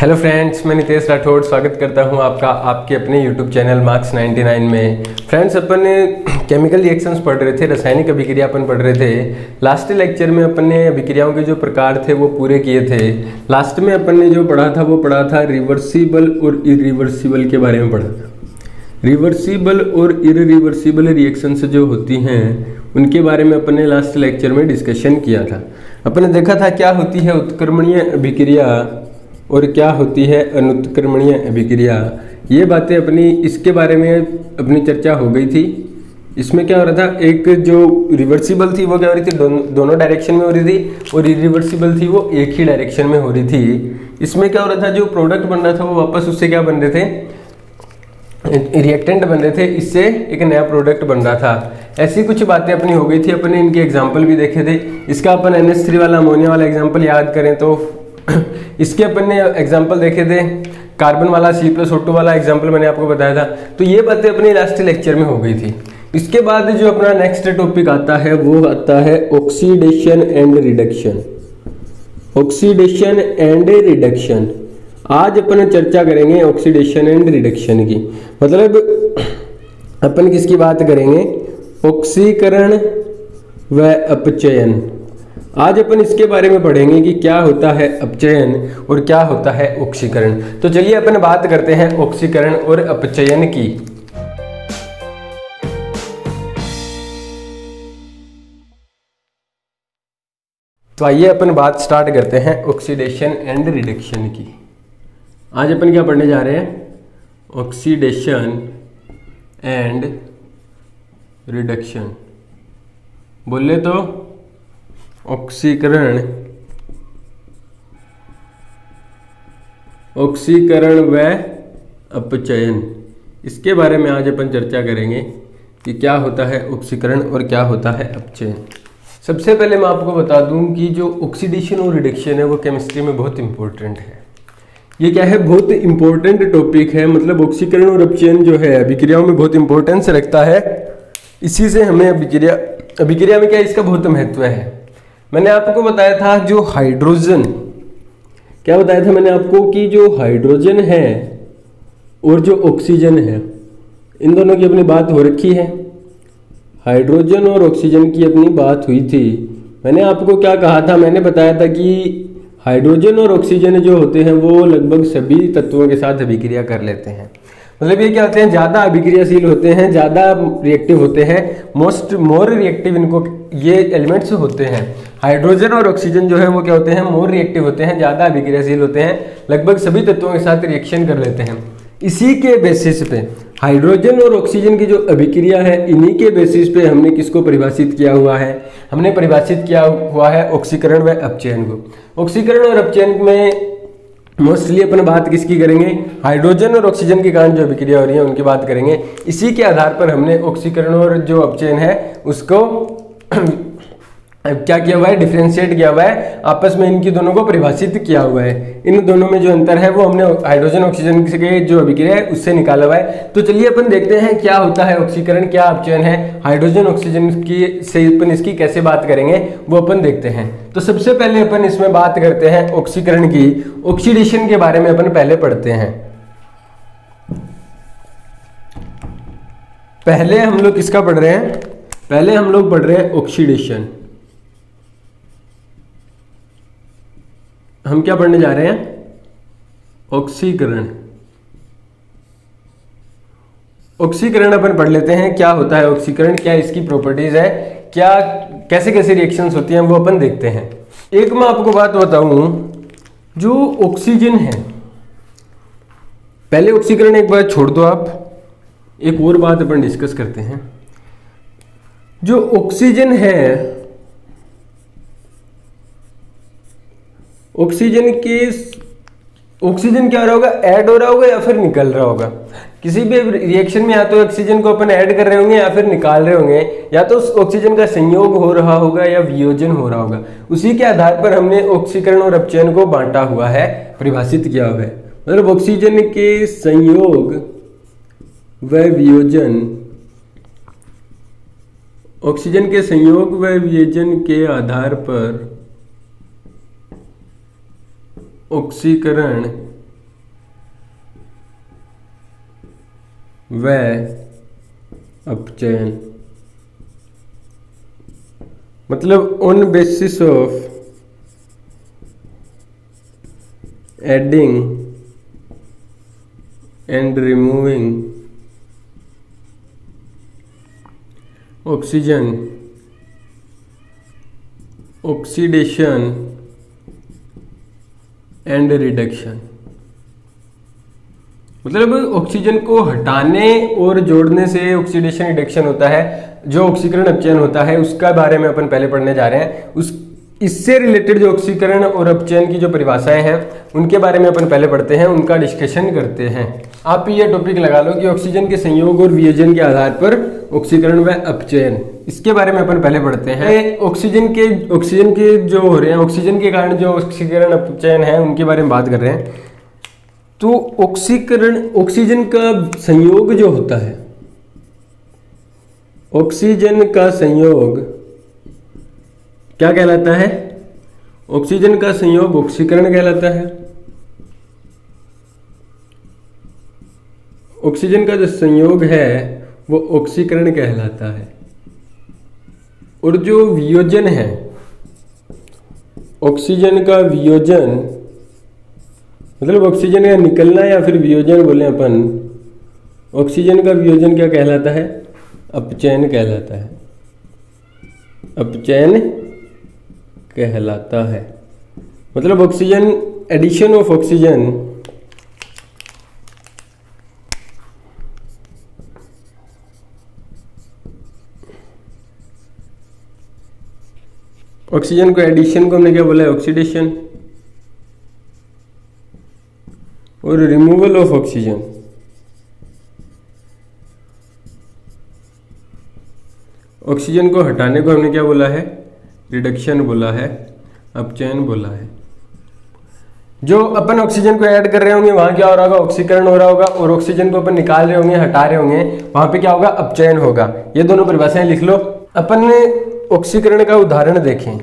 Hello friends, मैं नितेश राठौड़ स्वागत करता हूं आपका आपके अपने यूट्यूब चैनल मार्क्स 99 में। फ्रेंड्स, अपन केमिकल रिएक्शंस पढ़ रहे थे, रासायनिक अभिक्रिया अपन पढ़ रहे थे। लास्ट लेक्चर में अपन ने अभिक्रियाओं के जो प्रकार थे वो पूरे किए थे। लास्ट में अपन ने जो पढ़ा था वो पढ़ा था रिवर्सिबल और इरिवर्सिबल के बारे में पढ़ा था। रिवर्सिबल और इरिवर्सिबल रिएक्शंस जो होती हैं उनके बारे में अपन ने लास्ट लेक्चर में डिस्कशन किया था। अपन ने देखा था क्या होती है उत्क्रमणीय अभिक्रिया और क्या होती है अनुत्क्रमणीय अभिक्रिया। ये बातें अपनी इसके बारे में अपनी चर्चा हो गई थी। इसमें क्या हो रहा था, एक जो रिवर्सिबल थी वो क्या हो रही थी, दोनों डायरेक्शन में हो रही थी, और इरिवर्सिबल थी वो एक ही डायरेक्शन में हो रही थी। इसमें क्या हो रहा था, जो प्रोडक्ट बन रहा था वो वापस उससे क्या बन रहे थे, रिएक्टेंट बन रहे थे, इससे एक नया प्रोडक्ट बन रहा था। ऐसी कुछ बातें अपनी हो गई थी। अपन ने इनके एग्जाम्पल भी देखे थे। इसका अपन NH3 वाला अमोनिया वाला एग्जाम्पल याद करें तो इसके अपन ने एग्जाम्पल देखे थे, कार्बन वाला C+O2 वाला एग्जाम्पल मैंने आपको बताया था। तो ये बातें अपने लास्ट लेक्चर में हो गई थी। इसके बाद जो अपना नेक्स्ट टॉपिक आता है वो आता है oxidation and reduction. Oxidation and reduction आज अपन चर्चा करेंगे ऑक्सीडेशन एंड रिडक्शन की। मतलब अपन किसकी बात करेंगे, ऑक्सीकरण व अपचयन। आज अपन इसके बारे में पढ़ेंगे कि क्या होता है अपचयन और क्या होता है ऑक्सीकरण। तो चलिए अपन बात करते हैं ऑक्सीकरण और अपचयन की। तो आइए अपन बात स्टार्ट करते हैं ऑक्सीडेशन एंड रिडक्शन की। आज अपन क्या पढ़ने जा रहे हैं, ऑक्सीडेशन एंड रिडक्शन। बोले तो ऑक्सीकरण व अपचयन, इसके बारे में आज अपन चर्चा करेंगे कि क्या होता है ऑक्सीकरण और क्या होता है अपचयन। सबसे पहले मैं आपको बता दूं कि जो ऑक्सीडेशन और रिडक्शन है वो केमिस्ट्री में बहुत इंपॉर्टेंट है। ये क्या है, बहुत इंपॉर्टेंट टॉपिक है। मतलब ऑक्सीकरण और अपचयन जो है अभिक्रियाओं में बहुत इंपॉर्टेंस रखता है। इसी से हमें अभिक्रिया में क्या इसका बहुत महत्व है। मैंने आपको बताया था जो हाइड्रोजन, क्या बताया था मैंने आपको कि जो हाइड्रोजन है और जो ऑक्सीजन है इन दोनों की अपनी बात हो रखी है। हाइड्रोजन और ऑक्सीजन की अपनी बात हुई थी। मैंने आपको क्या कहा था, मैंने बताया था कि हाइड्रोजन और ऑक्सीजन जो होते हैं वो लगभग सभी तत्वों के साथ अभिक्रिया कर लेते हैं। मतलब ये क्या होते हैं, ज़्यादा अभिक्रियाशील होते हैं, ज़्यादा रिएक्टिव होते हैं, मोर रिएक्टिव इनको ये एलिमेंट्स होते हैं। हाइड्रोजन और ऑक्सीजन जो है वो क्या होते हैं, मोर रिएक्टिव होते हैं, ज़्यादा अभिक्रियाशील होते हैं, लगभग सभी तत्वों के साथ रिएक्शन कर लेते हैं। इसी के बेसिस पे हाइड्रोजन और ऑक्सीजन की जो अभिक्रिया है, इन्हीं के बेसिस पे हमने किसको परिभाषित किया हुआ है, हमने परिभाषित किया हुआ है ऑक्सीकरण व अपचयन को। ऑक्सीकरण और अपचयन में मोस्टली अपन बात किसकी करेंगे, हाइड्रोजन और ऑक्सीजन के कारण जो अभिक्रिया हो रही है उनकी बात करेंगे। इसी के आधार पर हमने ऑक्सीकरण और जो अपचयन है उसको क्या किया हुआ है, डिफरेंशिएट किया हुआ है, आपस में इनकी दोनों को परिभाषित किया हुआ है। इन दोनों में जो अंतर है वो हमने हाइड्रोजन ऑक्सीजन के जो अभिक्रिया है उससे निकाला हुआ है। तो चलिए अपन देखते हैं क्या होता है ऑक्सीकरण, क्या अपचयन है, हाइड्रोजन ऑक्सीजन की से अपन इसकी कैसे बात करेंगे वो अपन देखते हैं। तो सबसे पहले अपन इसमें बात करते हैं ऑक्सीकरण की। ऑक्सीडेशन के बारे में अपन पहले पढ़ते हैं। पहले हम लोग किसका पढ़ रहे हैं, पहले हम लोग पढ़ रहे हैं ऑक्सीडेशन। हम क्या पढ़ने जा रहे हैं, ऑक्सीकरण। ऑक्सीकरण अपन पढ़ लेते हैं, क्या होता है ऑक्सीकरण, क्या इसकी प्रॉपर्टीज है, क्या कैसे कैसे रिएक्शंस होती हैं वो अपन देखते हैं। एक मैं आपको बात बताऊं, जो ऑक्सीजन है, पहले ऑक्सीकरण एक बार छोड़ दो आप, एक और बात अपन डिस्कस करते हैं। जो ऑक्सीजन है, ऑक्सीजन क्या हो रहा होगा, ऐड हो रहा होगा या फिर निकल रहा होगा। किसी भी रिएक्शन में या तो ऑक्सीजन को अपन ऐड कर रहे होंगे या फिर निकाल रहे होंगे, या तो उस ऑक्सीजन का संयोग हो रहा होगा या वियोजन हो रहा होगा। उसी के आधार पर हमने ऑक्सीकरण और अपचयन को बांटा हुआ है, परिभाषित किया हुआ है। मतलब ऑक्सीजन के संयोग व वियोजन, ऑक्सीजन के संयोग व वियोजन के आधार पर ऑक्सीकरण व अपचयन, मतलब on basis of adding and removing oxygen, oxidation and reduction, मतलब ऑक्सीजन को हटाने और जोड़ने से ऑक्सीडेशन रिडक्शन होता है। जो ऑक्सीकरण अपचयन होता है उसका बारे में अपन पहले पढ़ने जा रहे हैं। इससे रिलेटेड जो ऑक्सीकरण और अपचयन की जो परिभाषाएं हैं उनके बारे में अपन पहले पढ़ते हैं, उनका डिस्कशन करते हैं। आप ये टॉपिक लगा लो कि ऑक्सीजन के संयोग और वियोजन के आधार पर ऑक्सीकरण व अपचयन, इसके बारे में अपन पहले पढ़ते हैं। ऑक्सीजन के जो हो रहे हैं, ऑक्सीजन के कारण जो ऑक्सीकरण अपचयन है उनके बारे में बात कर रहे हैं। तो ऑक्सीजन का संयोग जो होता है, ऑक्सीजन का संयोग क्या कहलाता है? ऑक्सीजन का संयोग ऑक्सीकरण कहलाता है। ऑक्सीजन का जो संयोग है वो ऑक्सीकरण कहलाता है। और जो वियोजन है, ऑक्सीजन का वियोजन, मतलब ऑक्सीजन का निकलना या फिर वियोजन बोले अपन, ऑक्सीजन का वियोजन क्या कहलाता है? अपचयन कहलाता है। अपचयन कहलाता है, मतलब oxygen, addition of oxygen, oxygen को एडिशन को हमने क्या बोला है? ऑक्सीडेशन। और रिमूवल ऑफ ऑक्सीजन, ऑक्सीजन को हटाने को हमने क्या बोला है? रिडक्शन बोला है, अपचयन बोला है। जो अपन ऑक्सीजन को ऐड कर रहे होंगे वहां क्या हो रहा होगा? ऑक्सीकरण हो रहा होगा। और ऑक्सीजन को अपन निकाल रहे होंगे, हटा रहे होंगे, वहां पे क्या होगा? अपचयन होगा। ये दोनों परिभाषाएं लिख लो। अपन ने ऑक्सीकरण का उदाहरण देखें,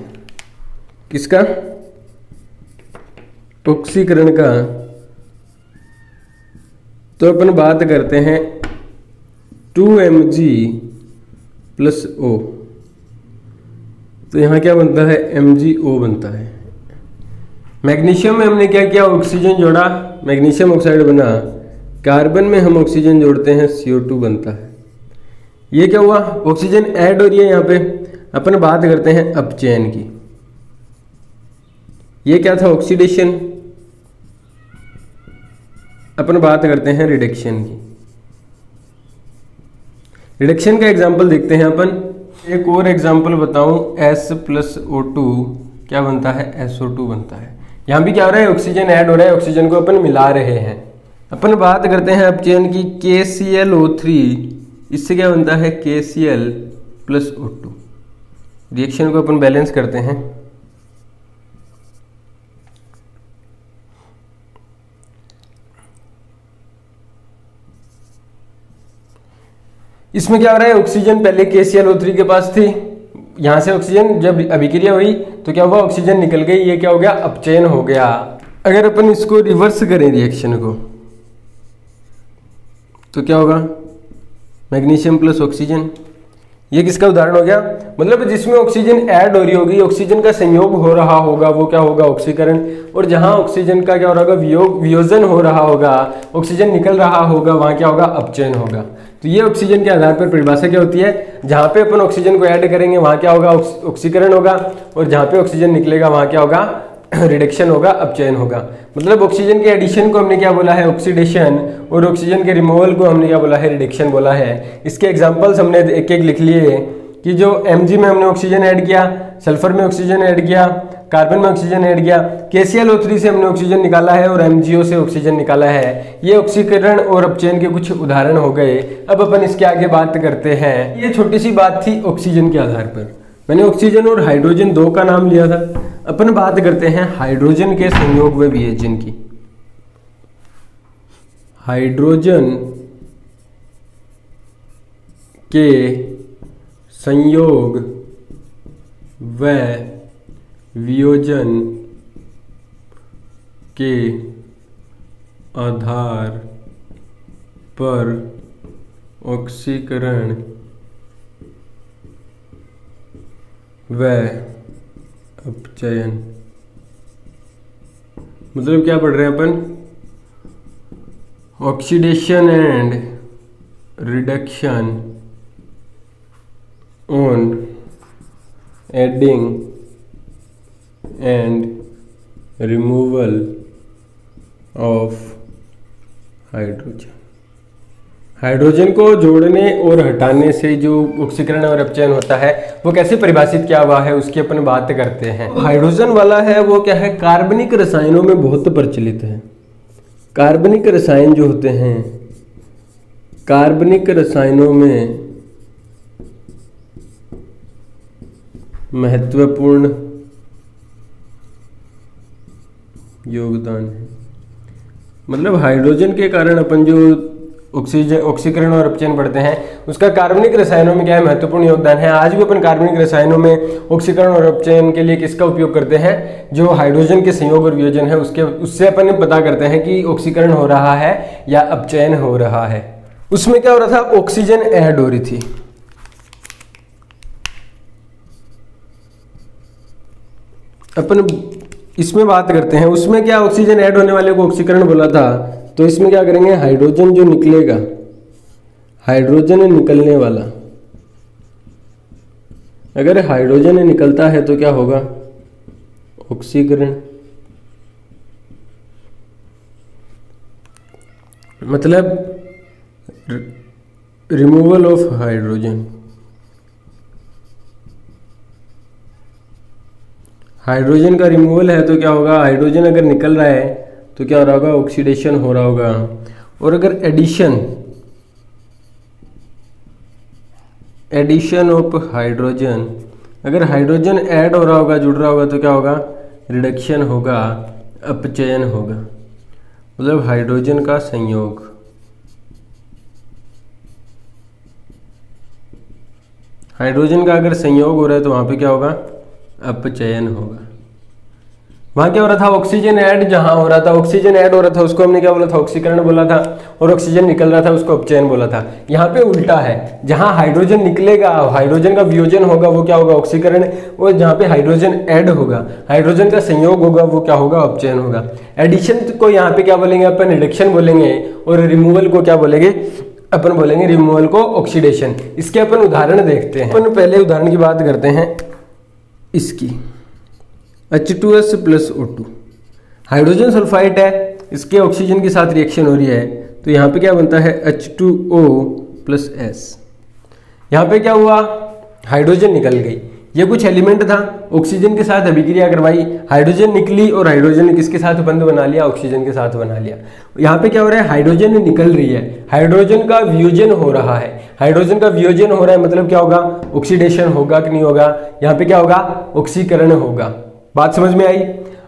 किसका? ऑक्सीकरण का। तो अपन बात करते हैं 2Mg + O, तो यहां क्या बनता है? MgO बनता है। मैग्नीशियम में हमने क्या किया? ऑक्सीजन जोड़ा, मैग्नीशियम ऑक्साइड बना। कार्बन में हम ऑक्सीजन जोड़ते हैं, CO2 बनता है। ये क्या हुआ? ऑक्सीजन ऐड हो रही है यहाँ पे। अपन बात करते हैं अपचयन की। ये क्या था? ऑक्सीडेशन। अपन बात करते हैं रिडक्शन की। रिडक्शन का एग्जाम्पल देखते हैं अपन। एक और एग्जाम्पल बताऊं, S + O2 क्या बनता है? SO2 बनता है। यहां भी क्या हो रहा है? ऑक्सीजन ऐड हो रहा है, ऑक्सीजन को अपन मिला रहे हैं। अपन बात करते हैं अपचयन की, KClO3, इससे क्या बनता है? KCl + O2। रिएक्शन को अपन बैलेंस करते हैं। इसमें क्या हो रहा है? ऑक्सीजन पहले KClO3 के पास थी, यहां से ऑक्सीजन जब अभिक्रिया हुई तो क्या हुआ? ऑक्सीजन निकल गई। ये क्या हो गया? अपचयन हो गया। अगर अपन इसको रिवर्स करें रिएक्शन को, तो क्या होगा? Magnesium + oxygen. ये किसका उदाहरण हो गया? मतलब जिसमें ऑक्सीजन ऐड हो रही होगी, ऑक्सीजन का संयोग हो रहा होगा, वो क्या होगा? ऑक्सीकरण। और जहां ऑक्सीजन का क्या हो रहा होगा? वियोजन हो रहा होगा, ऑक्सीजन निकल रहा होगा, वहां क्या होगा? अपचयन होगा। तो ये ऑक्सीजन के आधार पर परिभाषा क्या होती है? जहां पे अपन ऑक्सीजन को ऐड करेंगे वहां क्या होगा? ऑक्सीकरण होगा। और जहां पे ऑक्सीजन निकलेगा वहां क्या होगा? रिडक्शन होगा, अपचयन होगा। मतलब ऑक्सीजन के एडिशन को हमने क्या बोला है? ऑक्सीडेशन। और ऑक्सीजन के रिमूवल को हमने क्या बोला है? रिडक्शन बोला है। इसके एग्जांपल्स हमने एक एक लिख लिए कि जो Mg में हमने ऑक्सीजन ऐड किया, सल्फर में ऑक्सीजन ऐड किया, कार्बन में ऑक्सीजन ऐड किया, KClO3 से हमने ऑक्सीजन निकाला है और MgO से ऑक्सीजन निकाला है। ये ऑक्सीकरण और अपचयन के कुछ उदाहरण हो गए। अब अपन इसके आगे बात करते हैं। ये छोटी सी बात थी ऑक्सीजन के आधार पर। मैंने ऑक्सीजन और हाइड्रोजन दो का नाम लिया था। अपन बात करते हैं हाइड्रोजन के संयोग व वियोजन की। हाइड्रोजन के संयोग व वियोजन के आधार पर ऑक्सीकरण व अपचयन। मतलब क्या पढ़ रहे हैं अपन? Oxidation and reduction on adding and removal of hydrogen. Hydrogen को जोड़ने और हटाने से जो ऑक्सीकरण और अपचयन होता है वो कैसे परिभाषित किया हुआ है उसकी अपन बात करते हैं। हाइड्रोजन वाला है वो क्या है, कार्बनिक रसायनों में बहुत प्रचलित है। कार्बनिक रसायन जो होते हैं, कार्बनिक रसायनों में महत्वपूर्ण योगदान है। मतलब हाइड्रोजन के कारण अपन जो ऑक्सीकरण और अपचयन पढ़ते हैं उसका कार्बनिक रसायनों में क्या है, महत्वपूर्ण योगदान है। आज भी अपन कार्बनिक रसायनों में ऑक्सीकरण और अपचयन के लिए किसका उपयोग करते हैं? जो हाइड्रोजन के संयोग और वियोजन है उससे अपन पता करते हैं कि ऑक्सीकरण हो रहा है या अपचयन हो रहा है। उसमें क्या हो रहा था, ऑक्सीजन ऐड हो रही थी। अपन इसमें बात करते हैं, उसमें क्या ऑक्सीजन ऐड होने वाले को ऑक्सीकरण बोला था, तो इसमें क्या करेंगे, हाइड्रोजन जो निकलेगा, हाइड्रोजन निकलने वाला, अगर हाइड्रोजन निकलता है तो क्या होगा, ऑक्सीकरण। मतलब रिमूवल ऑफ हाइड्रोजन। हाइड्रोजन का रिमूवल है तो क्या होगा, हाइड्रोजन अगर निकल रहा है तो क्या हो रहा होगा, ऑक्सीडेशन हो रहा होगा। और अगर एडिशन ऑफ हाइड्रोजन, अगर हाइड्रोजन ऐड हो रहा होगा, जुड़ रहा होगा तो क्या होगा, रिडक्शन होगा, अपचयन होगा। मतलब हाइड्रोजन का संयोग, हाइड्रोजन का अगर संयोग हो रहा है तो वहां पे क्या होगा, अपचयन होगा। वहां क्या हो रहा था, ऑक्सीजन ऐड जहां हो रहा था, ऑक्सीजन ऐड हो रहा था उसको हमने क्या बोला था, ऑक्सीकरण बोला था, और ऑक्सीजन निकल रहा था उसको अपचयन बोला था। यहाँ पे उल्टा है, जहां हाइड्रोजन निकलेगा, हाइड्रोजन का वियोजन होगा वो क्या होगा, ऑक्सीकरण, और जहां पे हाइड्रोजन ऐड होगा, हाइड्रोजन का संयोग होगा वो क्या होगा, अपचयन होगा। एडिशन को यहाँ पे क्या बोलेंगे अपन, रिडक्शन बोलेंगे, और रिमूवल को क्या बोलेंगे अपन, बोलेंगे रिमूवल को ऑक्सीडेशन। इसके अपन उदाहरण देखते हैं। अपन पहले उदाहरण की बात करते हैं इसकी, H2S plus O2, hydrogen sulphide है, इसके ऑक्सीजन के साथ रिएक्शन हो रही है तो यहाँ पे क्या बनता है, H2O प्लस S। यहाँ पे क्या हुआ, हाइड्रोजन निकल गई, ये कुछ एलिमेंट था, ऑक्सीजन के साथ अभिक्रिया करवाई, हाइड्रोजन निकली और हाइड्रोजन ने किसके साथ बंध बना लिया, ऑक्सीजन के साथ बना लिया। यहाँ पे क्या हो रहा है, हाइड्रोजन निकल रही है, हाइड्रोजन का वियोजन हो रहा है, हाइड्रोजन का वियोजन हो रहा है मतलब क्या होगा, ऑक्सीडेशन होगा कि नहीं होगा, यहाँ पे क्या होगा, ऑक्सीकरण होगा। बात समझ में आई।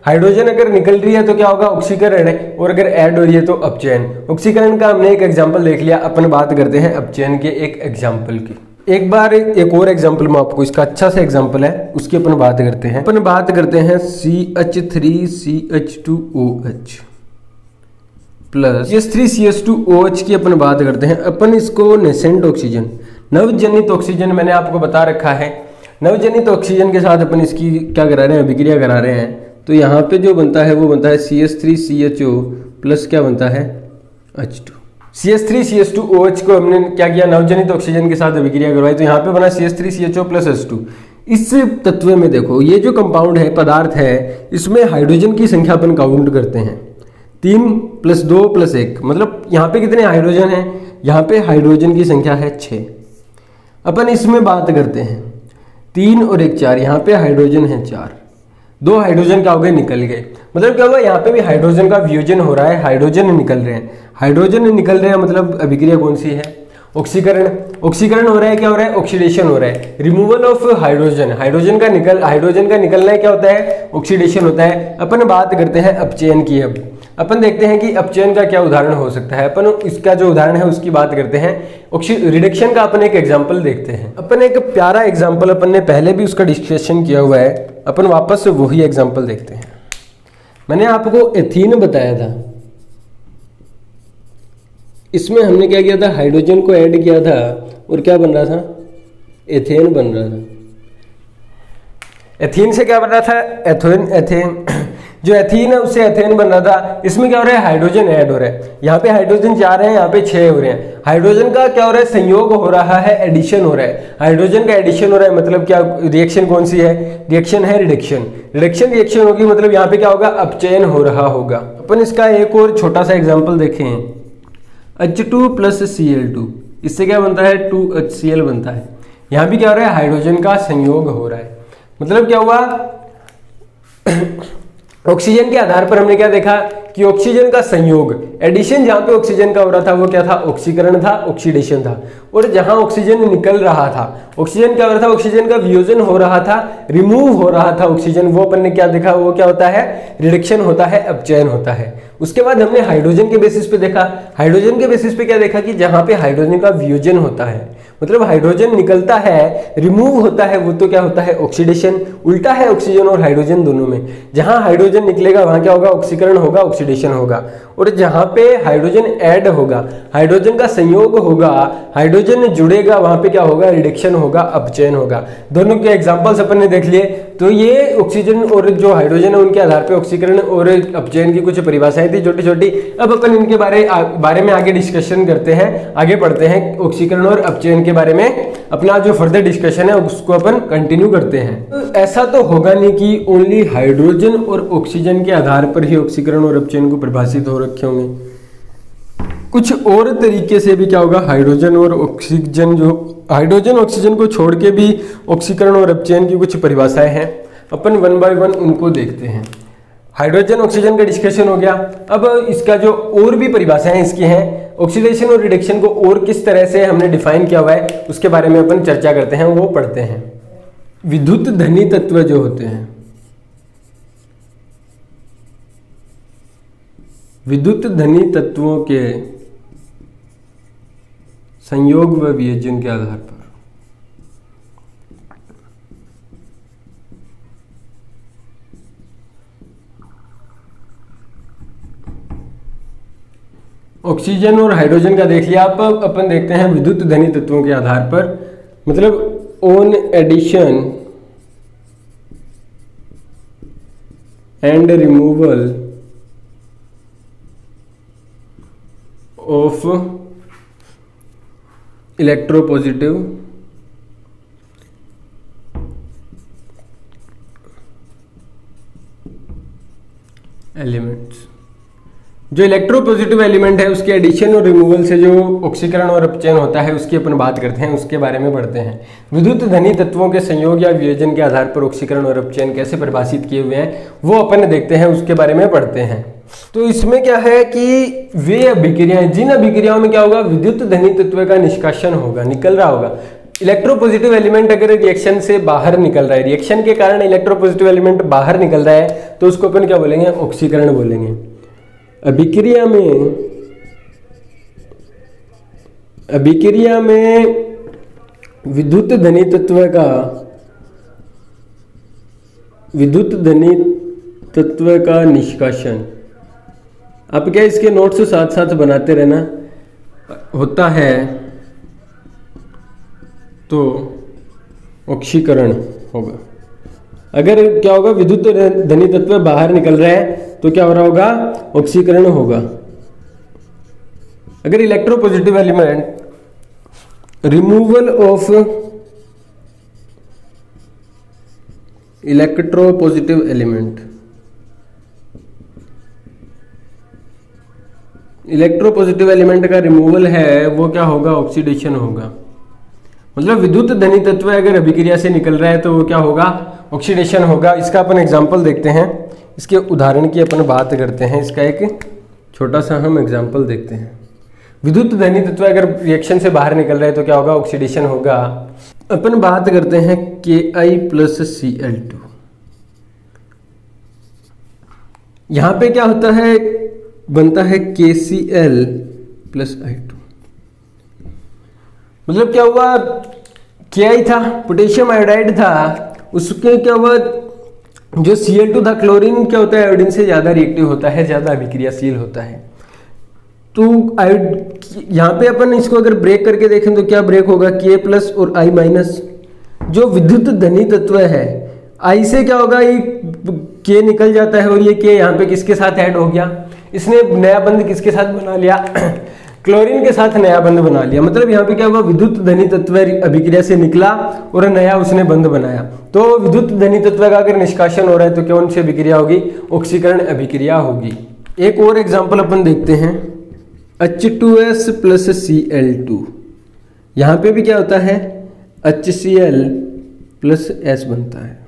हाइड्रोजन अगर निकल रही है तो क्या होगा, ऑक्सीकरण है, और अगर ऐड हो रही है तो अपचयन। ऑक्सीकरण का हमने एक एग्जांपल देख लिया, अपन बात करते हैं अपचयन के एक एग्जांपल की। एक बार एक और एग्जांपल में आपको, इसका अच्छा सा एग्जांपल है उसकी अपन बात करते हैं। अपन बात करते हैं CH3CH2OH प्लस CH3CH2OH की अपन बात करते हैं। अपन इसको नेसेंट ऑक्सीजन, नवजनित ऑक्सीजन मैंने आपको बता रखा है, नवजनित ऑक्सीजन के साथ अपन इसकी क्या करा रहे हैं, अभिक्रिया करा रहे हैं। तो यहाँ पे जो बनता है वो बनता है CH3CHO प्लस क्या बनता है, H2। CH3CH2OH को हमने क्या किया, नवजनित ऑक्सीजन के साथ अभिक्रिया करवाई, तो यहाँ पे बना CH3CHO प्लस H2। इस तत्व में देखो, ये जो कंपाउंड है, पदार्थ है, इसमें हाइड्रोजन की संख्या अपन काउंट करते हैं, 3 + 2 + 1, मतलब यहाँ पे कितने हाइड्रोजन है, यहाँ पे हाइड्रोजन की संख्या है 6। अपन इसमें बात करते हैं 3 और 1 4, यहाँ पे हाइड्रोजन है 4, 2 हाइड्रोजन क्या हो गए, निकल गए। मतलब क्या हुआ, यहाँ पे भी हाइड्रोजन का वियोजन हो रहा है, हाइड्रोजन निकल रहे हैं, हाइड्रोजन निकल रहे हैं, मतलब अभिक्रिया कौन सी है, ऑक्सीकरण। ऑक्सीकरण हो रहा है, क्या हो रहा है, ऑक्सीडेशन हो रहा है। रिमूवल ऑफ हाइड्रोजन, हाइड्रोजन का निकलना क्या होता है, ऑक्सीडेशन होता है। अपन बात करते हैं अपचयन की। अब अपन देखते हैं कि अपचयन का क्या उदाहरण हो सकता है। अपन इसका जो उदाहरण है उसकी बात करते हैं। रिडक्शन का अपन एक एग्जांपल देखते हैं। अपन एक प्यारा एग्जांपल, अपन ने पहले भी उसका डिस्कशन किया हुआ है, अपन वापस से वही एग्जांपल देखते हैं। मैंने आपको एथीन बताया था, इसमें हमने क्या किया था, हाइड्रोजन को ऐड किया था और क्या बन रहा था, एथेन बन रहा था। एथीन से क्या बन रहा था, एथेन जो एथीन है उससे एथेन बन रहा था। इसमें क्या हो रहा है, हाइड्रोजन ऐड हो रहा है। यहाँ पे हाइड्रोजन 4 है, यहाँ पे 6 हो रहे हैं। हाइड्रोजन का क्या हो रहा है, संयोग हो रहा है, एडिशन हो रहा है। हाइड्रोजन का एडिशन हो रहा है, मतलब क्या, रिएक्शन कौन सी है, रिएक्शन है रिडक्शन। रिडक्शन रिएक्शन होगी, मतलब यहाँ पे क्या होगा, अपचयन हो रहा होगा। अपन इसका एक और छोटा सा एग्जाम्पल देखें, H2 + Cl2, इससे क्या बनता है, 2HCl बनता है। यहाँ भी क्या हो रहा है, हाइड्रोजन का संयोग हो रहा है। मतलब क्या हुआ, ऑक्सीजन के आधार पर हमने क्या देखा कि ऑक्सीजन का संयोग, एडिशन जहां पे ऑक्सीजन का हो रहा था वो क्या था, ऑक्सीकरण था, ऑक्सीडेशन था। और जहां ऑक्सीजन निकल रहा था, ऑक्सीजन क्या हो रहा था, ऑक्सीजन का वियोजन हो रहा था, रिमूव हो रहा था ऑक्सीजन, वो अपन ने क्या देखा, वो क्या होता है, रिडक्शन होता है, अपचयन होता है। उसके बाद हमने हाइड्रोजन के बेसिस पे देखा, हाइड्रोजन के बेसिस पे क्या देखा कि जहां पे हाइड्रोजन का वियोजन होता है, मतलब हाइड्रोजन निकलता है, रिमूव होता है, वो तो क्या होता है, ऑक्सीडेशन। उल्टा है ऑक्सीजन और हाइड्रोजन दोनों में, जहां हाइड्रोजन निकलेगा वहां क्या होगा, ऑक्सीकरण होगा, ऑक्सीडेशन होगा। और जहां पे हाइड्रोजन ऐड होगा, हाइड्रोजन का संयोग होगा, हाइड्रोजन जुड़ेगा, वहां पे क्या होगा, रिडक्शन होगा, अपचयन होगा। दोनों के एग्जांपल्स अपन ने देख लिए। तो ये ऑक्सीजन और जो हाइड्रोजन है उनके आधार पे ऑक्सीकरण और अपचयन की कुछ परिभाषाएं थी छोटी छोटी। अब अपन इनके बारे में आगे डिस्कशन करते हैं, आगे पढ़ते हैं ऑक्सीकरण और अपचयन के बारे में। अपना जो फर्दर डिस्कशन है उसको अपन कंटिन्यू करते हैं। तो ऐसा तो होगा नहीं कि ओनली हाइड्रोजन और ऑक्सीजन के आधार पर ही ऑक्सीकरण और अपचयन को परिभाषित हो रखे होंगे। कुछ और तरीके से भी क्या होगा, हाइड्रोजन और ऑक्सीजन, जो हाइड्रोजन ऑक्सीजन को छोड़ के भी ऑक्सीकरण और अपचयन की कुछ परिभाषाएं हैं। अपन 1 बाय 1 उनको देखते हैं। हाइड्रोजन ऑक्सीजन का डिस्कशन हो गया। अब इसका जो और भी परिभाषाएं इसकी हैं, ऑक्सीडेशन और रिडक्शन को और किस तरह से हमने डिफाइन किया हुआ है उसके बारे में अपन चर्चा करते हैं, वो पढ़ते हैं। विद्युत धनी तत्व जो होते हैं, विद्युत धनी तत्वों के संयोग व वियोजन के आधार पर ऑक्सीजन और हाइड्रोजन का देख लिया। आप अपन देखते हैं विद्युत धनी तत्वों के आधार पर, मतलब on addition and removal of electropositive elements. जो इलेक्ट्रोपॉजिटिव एलिमेंट है उसके एडिशन और रिमूवल से जो ऑक्सीकरण और अपचयन होता है उसकी अपन बात करते हैं, उसके बारे में पढ़ते हैं। विद्युत धनी तत्वों के संयोग या वियोजन के आधार पर ऑक्सीकरण और अपचयन कैसे परिभाषित किए हुए हैं वो अपन देखते हैं, उसके बारे में पढ़ते हैं। तो इसमें क्या है कि वे अभिक्रियाएं, जिन अभिक्रियाओं में क्या होगा, विद्युत धनी तत्व का निष्कासन होगा, निकल रहा होगा। इलेक्ट्रोपॉजिटिव एलिमेंट अगर रिएक्शन से बाहर निकल रहा है, रिएक्शन के कारण इलेक्ट्रोपॉजिटिव एलिमेंट बाहर निकल रहा है, तो उसको अपन क्या बोलेंगे, ऑक्सीकरण बोलेंगे। अभिक्रिया में विद्युत धनी तत्व का निष्कासन, आप क्या इसके नोट्स साथ साथ बनाते रहना, होता है तो ऑक्सीकरण होगा। अगर क्या होगा, विद्युत धनी तत्व बाहर निकल रहा है तो क्या हो रहा होगा, ऑक्सीकरण होगा। अगर electropositive element, removal of electropositive element, electropositive element का रिमूवल है वो क्या होगा, ऑक्सीडेशन होगा। मतलब विद्युत धनी तत्व अगर अभिक्रिया से निकल रहा है तो वो क्या होगा, ऑक्सीडेशन होगा। इसका अपन एग्जांपल देखते हैं, इसके उदाहरण की अपन बात करते हैं। इसका एक छोटा सा हम एग्जांपल देखते हैं। विद्युत धनी तत्व अगर रिएक्शन से बाहर निकल रहा है तो क्या होगा, ऑक्सीडेशन होगा। अपन बात करते हैं Ki+Cl2। यहां पे क्या होता है, बनता है KCl+I2। मतलब क्या हुआ, Ki था, पोटेशियम आयोडाइड था, उसके क्या हुआ, जो Cl2 था, क्लोरीन क्या होता है, आयोडीन से ज्यादा रिएक्टिव होता है, ज्यादा अभिक्रियाशील होता है। तो यहाँ पे अपन इसको अगर ब्रेक करके देखें तो क्या ब्रेक होगा, K प्लस और I माइनस। जो विद्युत धनी तत्व है I से क्या होगा, ये K निकल जाता है और ये K यहाँ पे किसके साथ ऐड हो गया, इसने नया बंध किसके साथ बना लिया क्लोरीन के साथ नया बंध बना लिया। मतलब यहाँ पे क्या हुआ, विद्युत धनी तत्व अभिक्रिया से निकला और नया उसने बंध बनाया। तो विद्युत धनी तत्व का अगर निष्कासन हो रहा है तो कौन सी अभिक्रिया होगी, ऑक्सीकरण अभिक्रिया होगी। एक और एग्जाम्पल अपन देखते हैं, H2S प्लस Cl2। यहाँ पे भी क्या होता है, HCl प्लस S बनता है।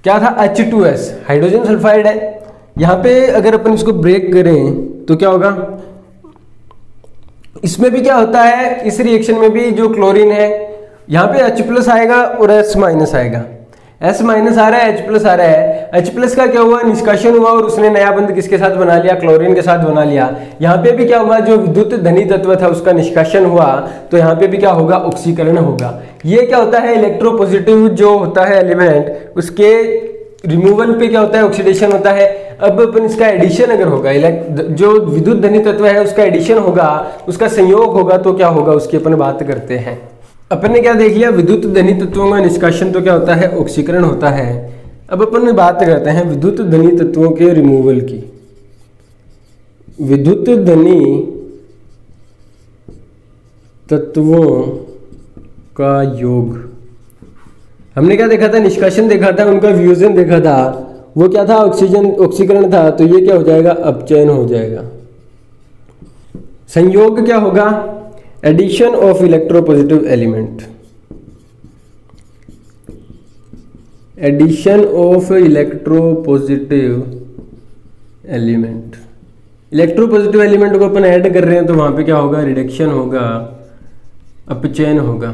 क्या था, H2S हाइड्रोजन सल्फाइड है। यहाँ पे अगर अपन इसको ब्रेक करें तो क्या होगा, इसमें भी क्या होता है, इस रिएक्शन में भी जो क्लोरीन है यहाँ पे H प्लस आएगा और S माइनस आएगा। S माइनस आ रहा है, H प्लस आ रहा है। H प्लस का क्या हुआ, निष्कासन हुआ और उसने नया बंध किसके साथ बना लिया, क्लोरीन के साथ बना लिया। यहाँ पे भी क्या हुआ, जो विद्युत धनी तत्व था उसका निष्कासन हुआ, तो यहाँ पे भी क्या होगा, ऑक्सीकरण होगा। ये क्या होता है, इलेक्ट्रोपॉजिटिव जो होता है एलिमेंट, उसके रिमूवल पे क्या होता है, ऑक्सीडेशन होता है। अब अपन इसका एडिशन अगर होगा, जो विद्युत धनी तत्व है उसका एडिशन होगा, उसका संयोग होगा, तो क्या होगा उसकी अपन बात करते हैं। अपन ने क्या देख लिया, विद्युत धनी तत्वों का निष्कासन तो क्या होता है, ऑक्सीकरण होता है। अब अपन बात करते हैं विद्युत धनी तत्वों के रिमूवल की। विद्युत धनी तत्वों का योग, हमने क्या देखा था, निष्कासन देखा था, उनका वियोजन देखा था, वो क्या था, ऑक्सीकरण था। तो ये क्या हो जाएगा, अपचयन हो जाएगा। संयोग क्या होगा, addition of electropositive element, addition of electropositive element. Electropositive element को अपन ऐड कर रहे हैं तो वहां पे क्या होगा, रिडक्शन होगा, अपचयन होगा।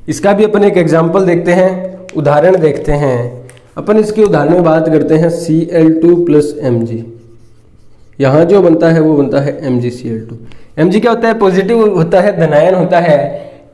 इसका भी अपन एक एग्जांपल देखते हैं, उदाहरण देखते हैं। अपन इसके उदाहरण में बात करते हैं Cl2 प्लस Mg। यहाँ जो बनता है वो बनता है MgCl2। Mg क्या होता है, पॉजिटिव होता है, धनायन होता है,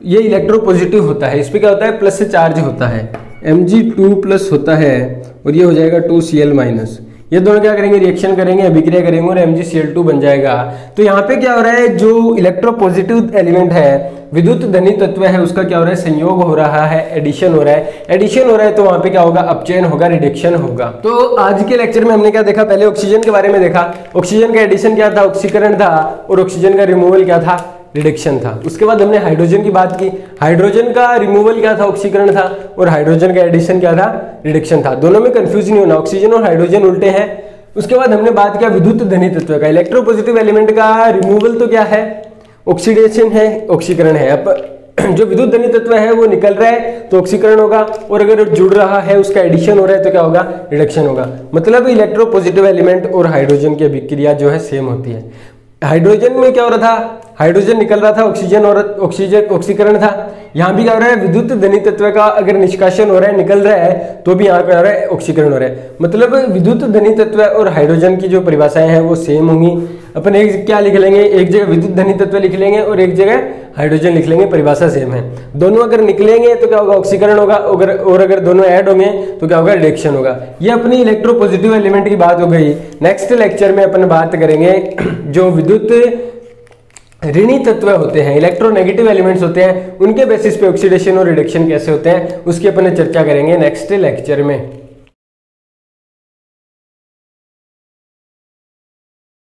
ये इलेक्ट्रोपॉजिटिव होता है। इस पे क्या होता है, प्लस से चार्ज होता है। Mg2 प्लस होता है और ये हो जाएगा 2Cl माइनस। ये दोनों क्या करेंगे, रिएक्शन करेंगे, अभिक्रिया करेंगे और MgCl2 बन जाएगा। तो यहाँ पे क्या हो रहा है, जो इलेक्ट्रोपॉजिटिव एलिमेंट है, विद्युत धनी तत्व है, उसका क्या हो रहा है, संयोग हो रहा है, एडिशन हो रहा है। एडिशन हो रहा है तो वहां पे क्या होगा, अपचयन होगा, रिडक्शन होगा। तो आज के लेक्चर में हमने क्या देखा, पहले ऑक्सीजन के बारे में देखा। ऑक्सीजन का एडिशन क्या था, ऑक्सीकरण था, और ऑक्सीजन का रिमूवल क्या था, रिडक्शन था। उसके बाद हमने हाइड्रोजन की बात की। हाइड्रोजन का रिमूवल क्या था, ऑक्सीकरण था, और हाइड्रोजन का एडिशन क्या था, रिडक्शन था। दोनों में कंफ्यूज नहीं होना, ऑक्सीजन और हाइड्रोजन उल्टे हैं। उसके बाद हमने बात किया विद्युत धनी तत्व का। इलेक्ट्रोपॉजिटिव एलिमेंट का रिमूवल तो क्या है, ऑक्सीडेशन है, ऑक्सीकरण है। अब जो विद्युत धनी तत्व है वो निकल रहा है तो ऑक्सीकरण होगा, और अगर जुड़ रहा है, उसका एडिशन हो रहा है तो क्या होगा, रिडक्शन होगा। मतलब इलेक्ट्रोपॉजिटिव एलिमेंट और हाइड्रोजन की अभिक्रिया जो है सेम होती है। हाइड्रोजन में क्या हो रहा था, हाइड्रोजन निकल रहा था, ऑक्सीजन और ऑक्सीकरण था। यहाँ भी क्या हो रहा है, विद्युत धनी तत्व का अगर निष्कासन हो रहा है, निकल रहा है, तो भी यहाँ पे हो रहा है, ऑक्सीकरण हो रहा है। मतलब विद्युत धनी तत्व और हाइड्रोजन की जो परिभाषाएं हैं वो सेम होंगी। अपन एक क्या लिख लेंगे, एक जगह विद्युत धनी तत्व लिख लेंगे और एक जगह हाइड्रोजन लिख लेंगे, परिभाषा सेम है। दोनों अगर निकलेंगे तो क्या होगा, ऑक्सीकरण होगा, और अगर दोनों ऐड होंगे तो क्या होगा, रिडक्शन होगा। ये अपनी इलेक्ट्रोपॉजिटिव एलिमेंट की बात हो गई। नेक्स्ट लेक्चर में अपन बात करेंगे जो विद्युत ऋणी तत्व होते हैं, इलेक्ट्रोनेगेटिव एलिमेंट्स होते हैं, उनके बेसिस पे ऑक्सीडेशन और रिडक्शन कैसे होते हैं, उसकी अपन चर्चा करेंगे नेक्स्ट लेक्चर में।